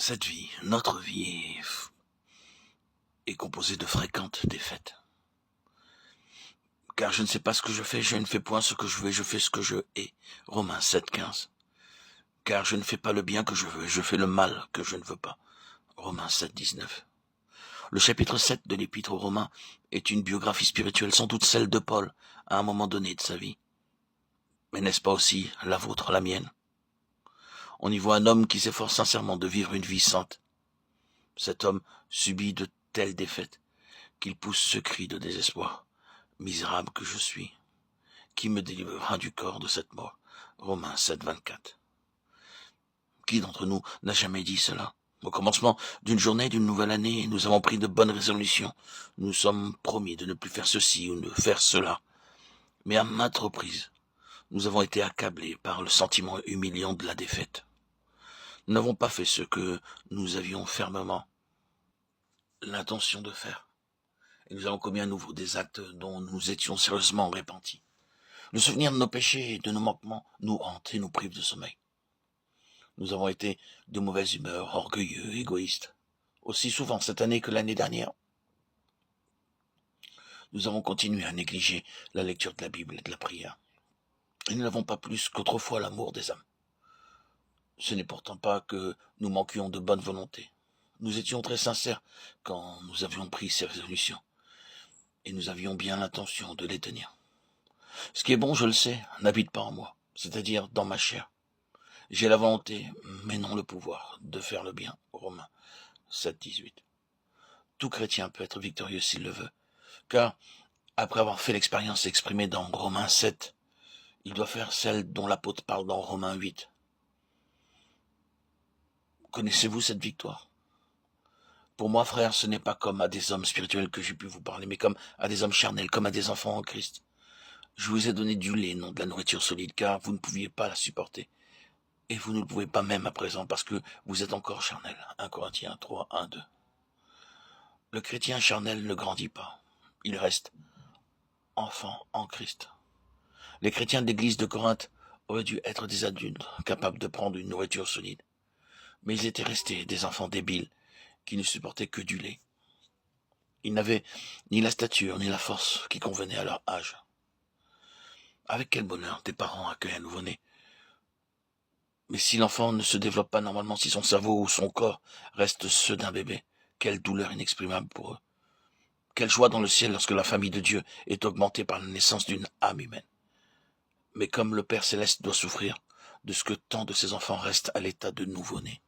Cette vie, notre vie, est composée de fréquentes défaites. Car je ne sais pas ce que je fais, je ne fais point ce que je veux, je fais ce que je hais. Romains 7,15. Car je ne fais pas le bien que je veux, je fais le mal que je ne veux pas. Romains 7,19. Le chapitre 7 de l'Épître aux Romains est une biographie spirituelle, sans doute celle de Paul, à un moment donné de sa vie. Mais n'est-ce pas aussi la vôtre, la mienne? On y voit un homme qui s'efforce sincèrement de vivre une vie sainte. Cet homme subit de telles défaites qu'il pousse ce cri de désespoir. Misérable que je suis, qui me délivrera du corps de cette mort? Romains 7,24. Qui d'entre nous n'a jamais dit cela? Au commencement d'une journée, d'une nouvelle année, nous avons pris de bonnes résolutions. Nous sommes promis de ne plus faire ceci ou de faire cela. Mais à maintes reprises, nous avons été accablés par le sentiment humiliant de la défaite. Nous n'avons pas fait ce que nous avions fermement l'intention de faire. Et nous avons commis à nouveau des actes dont nous étions sérieusement repentis. Le souvenir de nos péchés et de nos manquements nous hante et nous prive de sommeil. Nous avons été de mauvaise humeur, orgueilleux, égoïstes, aussi souvent cette année que l'année dernière. Nous avons continué à négliger la lecture de la Bible et de la prière. Et nous n'avons pas plus qu'autrefois l'amour des âmes. Ce n'est pourtant pas que nous manquions de bonne volonté. Nous étions très sincères quand nous avions pris ces résolutions. Et nous avions bien l'intention de les tenir. Ce qui est bon, je le sais, n'habite pas en moi, c'est-à-dire dans ma chair. J'ai la volonté, mais non le pouvoir, de faire le bien. Romains 7,18. Tout chrétien peut être victorieux s'il le veut, car, après avoir fait l'expérience exprimée dans Romains 7, il doit faire celle dont l'apôtre parle dans Romains 8. Connaissez-vous cette victoire? Pour moi, frère, ce n'est pas comme à des hommes spirituels que j'ai pu vous parler, mais comme à des hommes charnels, comme à des enfants en Christ. Je vous ai donné du lait, non de la nourriture solide, car vous ne pouviez pas la supporter. Et vous ne le pouvez pas même à présent, parce que vous êtes encore charnel. 1 Corinthiens 3, 1, 2. Le chrétien charnel ne grandit pas. Il reste enfant en Christ. Les chrétiens de l'église de Corinthe auraient dû être des adultes, capables de prendre une nourriture solide. Mais ils étaient restés des enfants débiles, qui ne supportaient que du lait. Ils n'avaient ni la stature, ni la force qui convenait à leur âge. Avec quel bonheur des parents accueillent un nouveau-né. Mais si l'enfant ne se développe pas normalement, si son cerveau ou son corps restent ceux d'un bébé, quelle douleur inexprimable pour eux. Quelle joie dans le ciel lorsque la famille de Dieu est augmentée par la naissance d'une âme humaine. Mais comme le Père Céleste doit souffrir de ce que tant de ses enfants restent à l'état de nouveau-né.